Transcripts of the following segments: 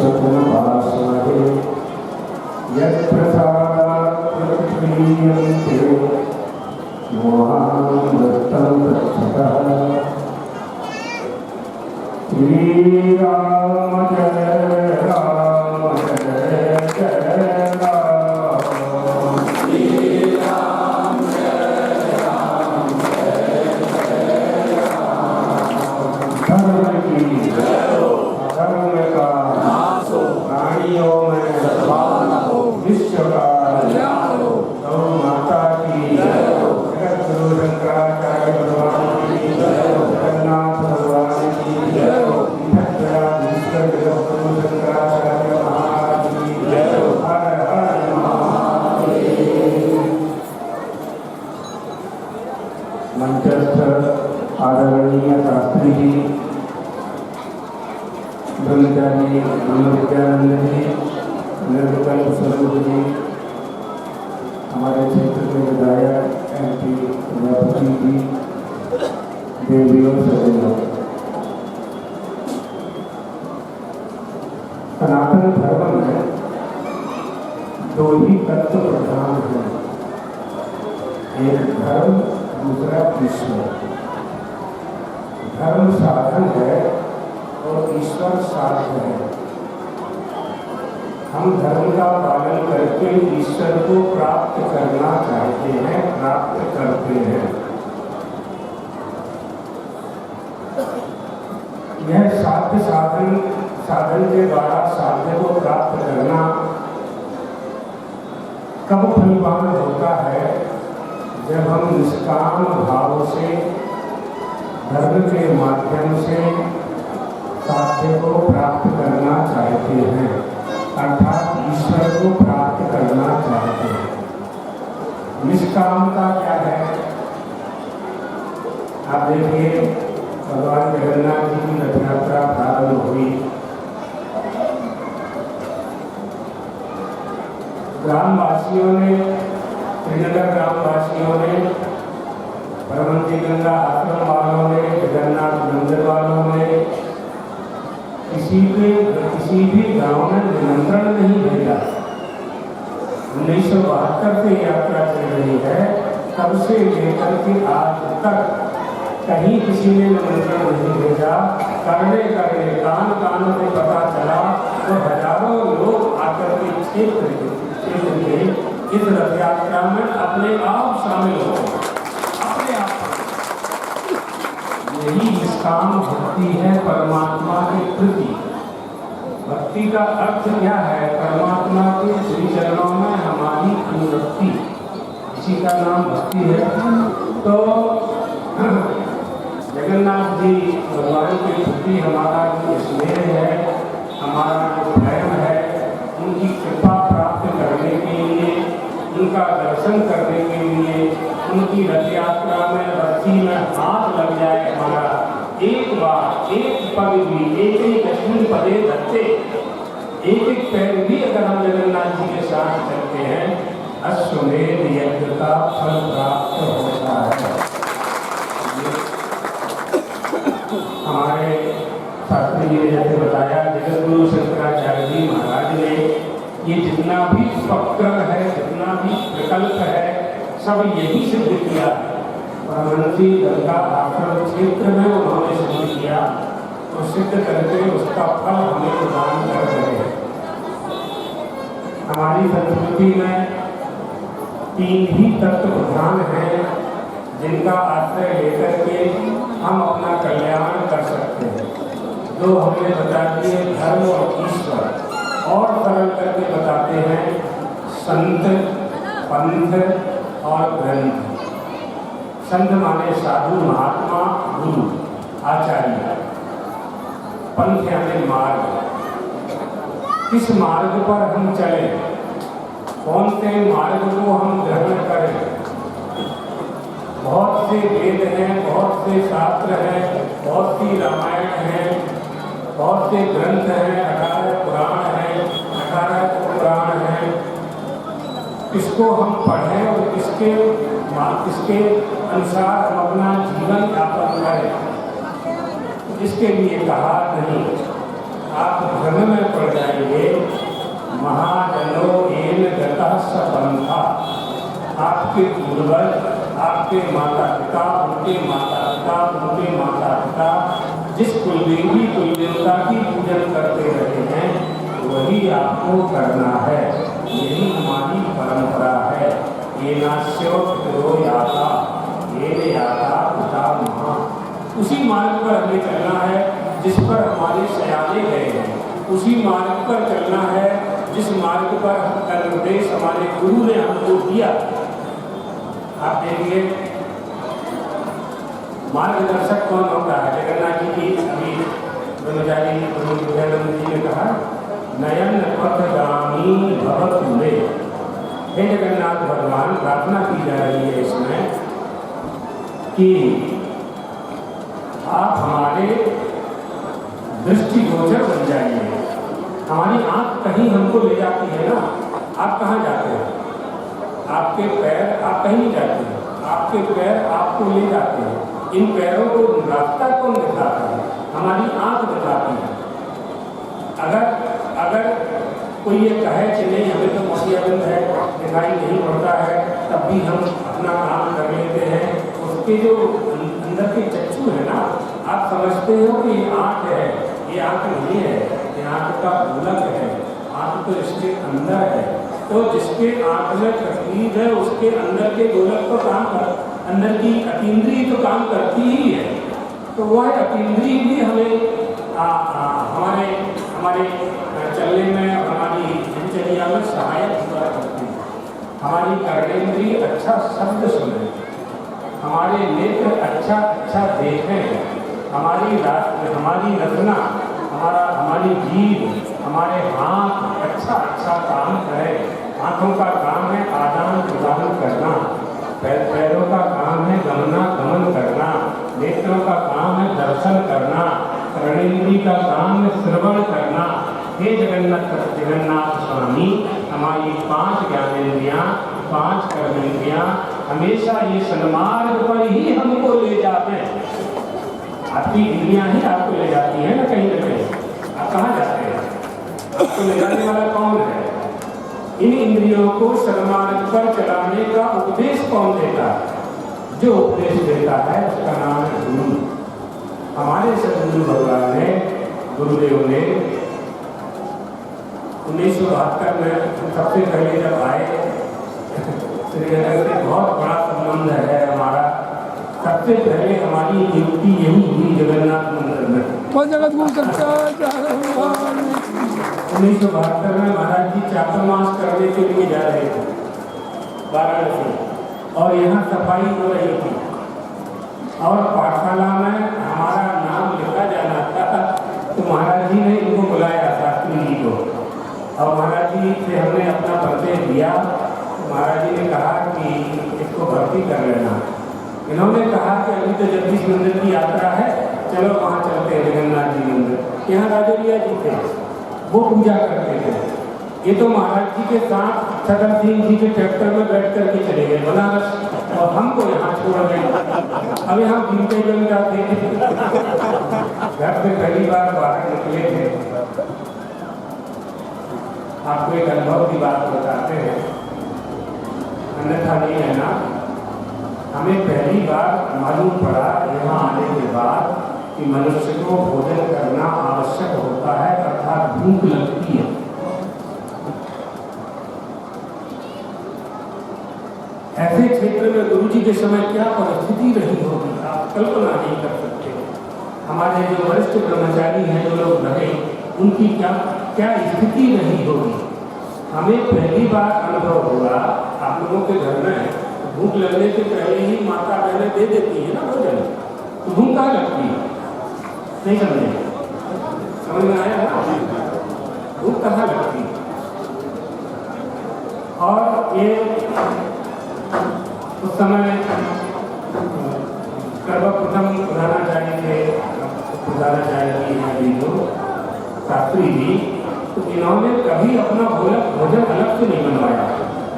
स्वप्नवासुमहे यत्प्रसादात् प्रतीयन्ते मोहामृतं तच्छतः। श्रीराम जय राम जय जय राम। श्रीराम जय राम जय जय राम। धर्म की धर्म का नाश हो, प्राणियों में सद्भावना हो, विश्व का कल्याण हो। गौ माता की जय हो, जगत गुरु शंकराचार्य भगवान की जय हो, जगन्नाथ भगवान की जय हो, ईश्वर जगत गुरु शंकराचार्य महाराज की जय हो। हर हर महादेव। मंचस्थ आदरणीय शास्त्री जी, ब्रह्मचारी ब्रह्म विद्यानंद जी, निर्विकल्प स्वरूप जी, हमारे क्षेत्र के विधायक MP प्रजापति जी, देवियों सदैव। सनातन धर्म में दो ही तत्व प्रधान हैं, एक धर्म, दूसरा ईश्वर। धर्म साधन है और ईश्वर साध्य है। हम धर्म का पालन करके ईश्वर को प्राप्त करना चाहते हैं, प्राप्त करते हैं। यह साधन के द्वारा साध्य को प्राप्त करना कब फलवान होता है? जब हम निष्काम भाव से धर्म के माध्यम से साध्य को प्राप्त करना चाहते हैं, अर्थात ईश्वर को प्राप्त करना चाहते हैं। निष्कामता क्या है? आप देखिए, भगवान जगन्नाथ जी की रथ यात्रा प्रारंभ हुई। ग्रामवासियों ने, श्रीनगर ग्रामवासियों ने, परमंती गंगा आश्रम वालों ने, जगन्नाथ मंदिर वालों ने किसी भी गांव में निमंत्रण नहीं भेजा। 1972 से यात्रा चल रही है, तब से लेकर के आज तक कहीं किसी ने निमंत्रण नहीं भेजा। करने कान से पता चला तो हजारों लोग आकर के क्षेत्र के इस रथ यात्रा में अपने आप शामिल हो, अपने आप। यही निष्काम भक्ति है परमात्मा के प्रति। भक्ति का अर्थ क्या है? परमात्मा के श्री चरणों में हमारी अनुरक्ति, इसी का नाम भक्ति है। तो जगन्नाथ जी भगवान के प्रति हमारा जो स्नेह है, हमारा जो प्रेम है, उनकी कृपा प्राप्त करने के लिए, उनका दर्शन करने के लिए, उनकी रथ यात्रा में रस्सी में हाथ लग जाए हमारा, एक बार एक पग भी, एक दक्षिण पदे धरते, एक पैर भी अगर हम जगन्नाथ जी के साथ चलते हैं, अश्वमेध यज्ञ का फल प्राप्त होता है। हमारे शास्त्री जी ने जैसे बताया, जगत गुरु शंकराचार्य जी महाराज ने ये जितना भी उपक्रम है, जितना भी विकल्प है, सब यही सिद्ध किया। परमंती गंगा आश्रम क्षेत्र में उन्होंने सिद्ध किया, तो सिद्ध करके उसका फल हमें प्रदान कर रहे हैं। हमारी संस्कृति में 3 ही तत्व प्रधान हैं, जिनका आश्रय लेकर के हम अपना कल्याण कर सकते हैं। जो हमने बता दिए, धर्म और ईश्वर। और सरल करके बताते हैं, संत, पंथ और ग्रंथ। संत माने साधु, महात्मा, गुरु, आचार्य। पंथ यानी मार्ग। किस मार्ग पर हम चले, कौन से मार्ग को हम ग्रहण करें? बहुत से वेद हैं, बहुत से शास्त्र हैं, बहुत सी रामायण है, बहुत से ग्रंथ हैं, 18 पुराण हैं, 18 पुराण हैं। किसको हम पढ़ें और किसके अनुसार हम अपना जीवन यापन करें? इसके लिए कहा नहीं, आप धर्म में पड़ जाइए, सपंथा, आपके पूर्वज, आपके माता पिता, उनके माता पिता, उनके माता पिता जिस कुलदेवी कुल देवता की पूजन करते रहे हैं वही आपको करना है। यही हमारी परंपरा है। ये नास्यो पितरो याता, ये याता पिता महा। उसी मार्ग पर हमें चलना है जिस पर हमारे सयाने गए हैं। उसी मार्ग पर चलना है जिस मार्ग पर का निर्देश हमारे गुरु ने हमको दिया। आप देखिए मार्गदर्शक कौन होता है? जगन्नाथ जी की अभी ब्रह्मचारी विद्यानंद जी ने कहा, नयन पथगामी भवतु मे। हे जगन्नाथ भगवान, प्रार्थना की जा रही है इसमें कि आप हमारे दृष्टिगोचर बन जाइए। हमारी आंख कहीं हमको ले जाती है ना, आप कहाँ जाते हैं? आपके पैर, आप कहीं नहीं जाते हैं, आपके पैर आपको ले जाते हैं। इन पैरों को रास्ता कौन दिखाता है? हमारी आंख दिखाती है। अगर कोई ये कहे कि नहीं हमें तो मोतियाबिंद है, दिखाई नहीं पड़ता है, तब भी हम अपना काम कर लेते हैं, उसके जो अंदर के चक्षु है ना, आप समझते हो कि ये आँख है, ये आँख नहीं है, ये आँख का गोलक है, आँख तो इसके अंदर है। तो जिसके आँख में तकलीफ है उसके अंदर के गोलक तो काम कर, अंदर की अतीन्द्रिय तो काम करती ही है। तो वह अतीन्द्रिय भी हमें हमारे चलने में, हमारी दिनचर्या में सहायक हुआ करती है। हमारी कर्मेंद्रिय अच्छा शब्द सुने, हमारे नेत्र अच्छा देखें, हमारी रचना, हमारी जीभ, हमारे हाथ अच्छा काम करें। आँखों का काम है आदान प्रदान करना, पैरों का काम है गमन करना, नेत्रों का काम है दर्शन करना, कर्णेंद्रिय का काम है श्रवण करना। हे जगन्नाथ स्वामी, हमारी 5 ज्ञानेंद्रियाँ, 5 कर्मेंद्रियाँ हमेशा ये सन्मार्ग पर ही हमको ले जाते हैं। आपकी इंद्रियाँ ही आपको ले जाती है ना कहीं न कहीं। आप कहाँ जाते हैं? आपको ले जाने वाला कौन है? इन इंद्रियों को सन्मार्ग पर चलाने का उपदेश कौन देता है? जो उपदेश देता है उसका नाम है गुरु। हमारे सदगुरु भगवान ने, गुरुदेव ने 1972 में सबसे पहले जब आए, श्रीनगर से बहुत बड़ा संबंध है हमारा। सबसे पहले हमारी नियुक्ति यही हुई जगन्नाथ मंदिर में। 1972 में महाराज जी चातुर्मास करने के लिए जा रहे थे वाराणसी, और यहाँ सफाई हो रही थी और पाठशाला में हमारा नाम लिखा जाना था। तो महाराज जी ने इनको बुलाया, शास्त्री जी को, और महाराज जी से हमने अपना परिचय दिया। महाराज जी ने कहा कि इसको भर्ती कर लेना। इन्होंने कहा कि अभी तो जगदीश मंदिर की यात्रा है, चलो वहाँ चलते हैं जगन्नाथ जी मंदिर। यहाँ राजौरिया जी थे, वो पूजा करते थे। ये तो महाराज जी के साथ छतर सिंह जी के ट्रैक्टर में बैठ कर के चले गए बनारस, और हमको यहाँ छोड़ गए। अब यहाँ घूमते बन जाते थे। घर से पहली बार बाहर निकले थे। आपको एक अनुभव की बात बताते हैं, अन्यथा नहीं है ना। हमें पहली बार मालूम पड़ा यहाँ आने के बाद कि मनुष्य को भोजन करना आवश्यक होता है, अर्थात भूख लगती है। ऐसे क्षेत्र में गुरु जी के समय क्या परिस्थिति रही होगी, आप कल्पना नहीं कर सकते। हमारे जो वरिष्ठ ब्रह्मचारी हैं, जो लोग रहे, उनकी क्या स्थिति रही होगी। हमें पहली बार अनुभव हुआ। आप लोगों के घर में भूख लगने से पहले ही माता बहनें दे देती है ना भोजन, तो भूख कहाँ लगती है? नहीं समझ में आया ना? भूख कहाँ लगती है? और ये उस समय सर्वप्रथम प्रधानाचार्य थे, प्रधानाचार्य जो शास्त्री जी, तो इन्होंने कभी अपना भोजन अलग से नहीं बनवाया।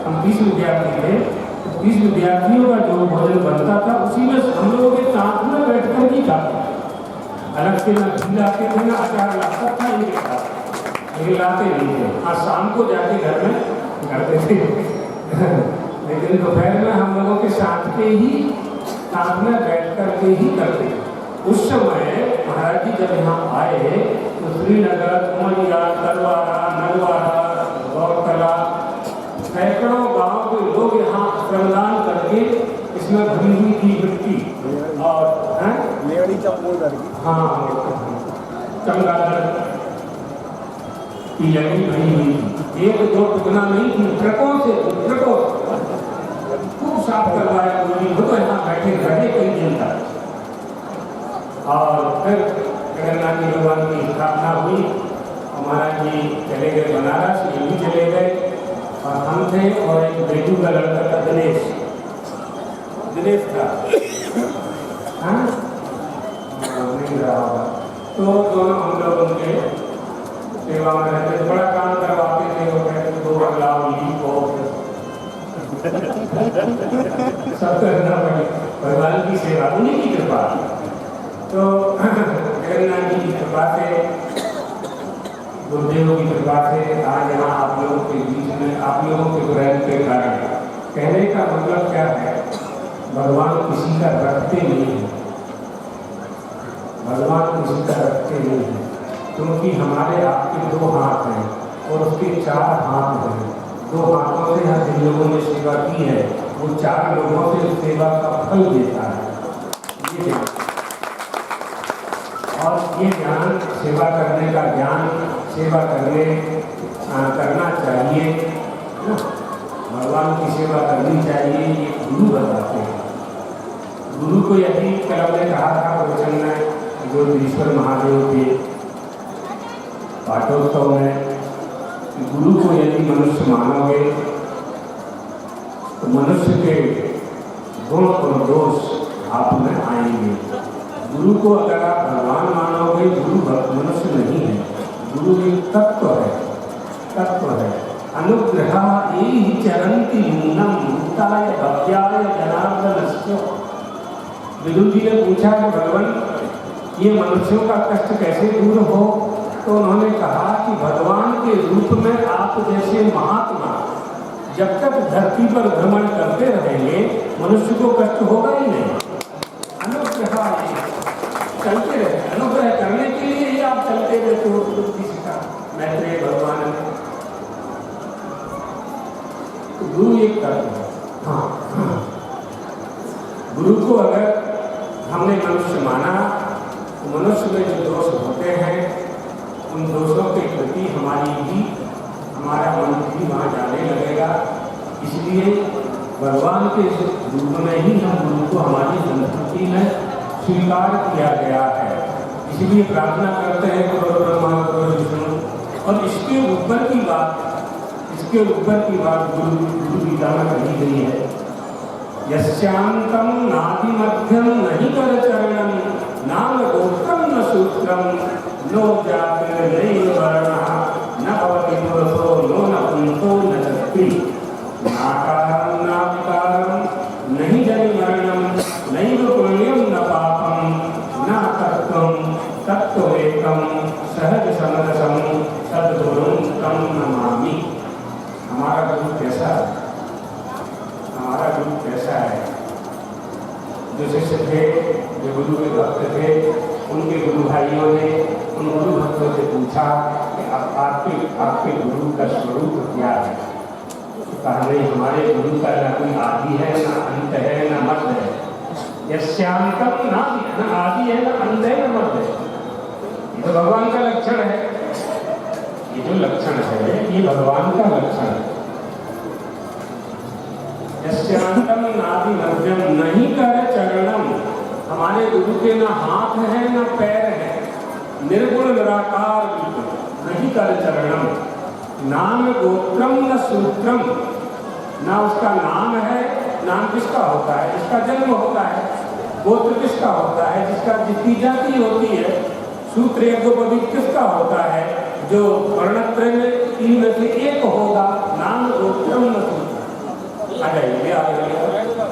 हम 20 विद्यार्थी थे, 20 विद्यार्थियों का जो भोजन बनता था उसी में हम लोगों के साथ में बैठ कर ही खाते। अलग से ना घी लाते थे ना अचार लाता था, इनके साथ लेकिन लाते नहीं थे। आज शाम को जाके घर में करते थे लेकिन दोपहर में हम लोगों के साथ में बैठ करके ही करते थे। उस समय महाराज जी जब यहाँ आए तो श्रीनगर, उमरिया, तलवारा, नलवारा, गौरतला सैकड़ों गांव के लोग यहाँ श्रमदान करके इसमें भरी हुई थी मिट्टी और हाँ चमगादड़ की लड़ी भरी हुई थी। एक दो टुकना नहीं थी, ट्रकों खूब साफ करवाया गुरुजी को, तो यहाँ बैठे रहे कई दिन तक। और फिर जगन्नाथ जी भगवान की स्थापना हुई, महाराज जी चले गए बनारस, ये भी चले गए और हम थे और एक बेटू का लड़का था दिनेश था, हाँ नहीं रहा होगा, तो दोनों हम लोग उनके सेवा में रहते, बड़ा काम करवाते थे। वो कहते दो बदलाव को सब करना पड़े, भगवान की सेवा उन्हीं की कृपा। तो जगन्नाथ जी की कृपा से, गुरुदेव की कृपा से आज यहाँ आप लोगों के बीच में, आप लोगों के प्रेम के कारण, कहने का मतलब क्या है, भगवान किसी का रखते नहीं है, भगवान किसी का रखते नहीं है, क्योंकि हमारे आपके दो हाथ हैं और उसके चार हाथ हैं। दो हाथों से यहाँ जिन लोगों ने सेवा की है वो चार लोगों से सेवा का फल देता है। ये और ये ज्ञान, सेवा करने का ज्ञान, सेवा करना चाहिए ना, भगवान की सेवा करनी चाहिए, ये गुरु बताते हैं। गुरु को यही कल ने कहा था वचन में, जो ईश्वर महादेव के पाठोत्सव में, गुरु को यदि मनुष्य मानोगे तो मनुष्य के गुण और दोष आप में आएंगे। गुरु को अगर आप भगवान मानोगे, गुरु मनुष्य नहीं है, गुरु एक तत्व है। अनुग्रह एहि चरन्ति नूनम भूताय भव्याय जनार्दनस्य। विदुर जी ने पूछा कि भगवान ये मनुष्यों का कष्ट कैसे दूर हो, तो उन्होंने कहा कि भगवान के रूप में आप जैसे महात्मा जब तक धरती पर भ्रमण करते रहेंगे मनुष्य को कष्ट होगा ही नहीं। अनुग्रह चलते रहे, अनुग्रह करने के लिए ही आप चलते रहते हो। किसी का मैत्रेय भगवान तो गुरु एक करते हैं। हाँ, गुरु को अगर हमने मनुष्य माना तो मनुष्य में जो दोष होते हैं उन दोषों के प्रति हमारा मन भी वहाँ जाने लगेगा। इसलिए भगवान के रूप में ही हम गुरु को हमारी संस्कृति में स्वीकार किया गया है। इसलिए प्रार्थना करते हैं गुरु ब्रह्मा गुरु विष्णु। और इसके ऊपर की बात गुरु गीता में कही गई है, यस्यांतम नाति मध्यम नहीं कर चरणम नाम गोत्रम न सूत्रम नो जाति नैव वर्णः न भवति पुरुषो नो न पुंसो न शक्ति नाकारं न विकारं नहीं जनि मरणं नैव पुण्यं न पापं न तत्त्वं तत्त्वमेकं सहज समरसं सद्गुरुं तं नमामि। हमारा गुरु कैसा है? जो शिष्य थे, जो गुरु के भक्त थे, उनके गुरु भाइयों ने उन गुरु भक्तों से पूछा कि आपके गुरु का स्वरूप क्या है? तो कहा नहीं, हमारे गुरु का न कोई आदि है, न अंत है, न मध्य है। यस्यांतम न आदि है, न अंत है, न मध्य है। ये तो भगवान का लक्षण है। ये जो लक्षण है ये भगवान का लक्षण है। यस्यांतम नादि मध्यम नहीं कर चरणम। हमारे गुरु के ना हाथ है ना पैर है, निर्गुण निराकार नहीं कर चरणम। नाम गोत्रम न सूत्रम, ना उसका नाम है। नाम किसका होता है? जिसका जन्म होता है। गोत्र किसका होता है? जिसकी जाति होती है। सूत्र यज्ञोपवीत किसका होता है? जो वर्णत्रय में तीन में से एक होगा। नाम गोत्रम न सूत्रम। आ जाइए, आ जाइए।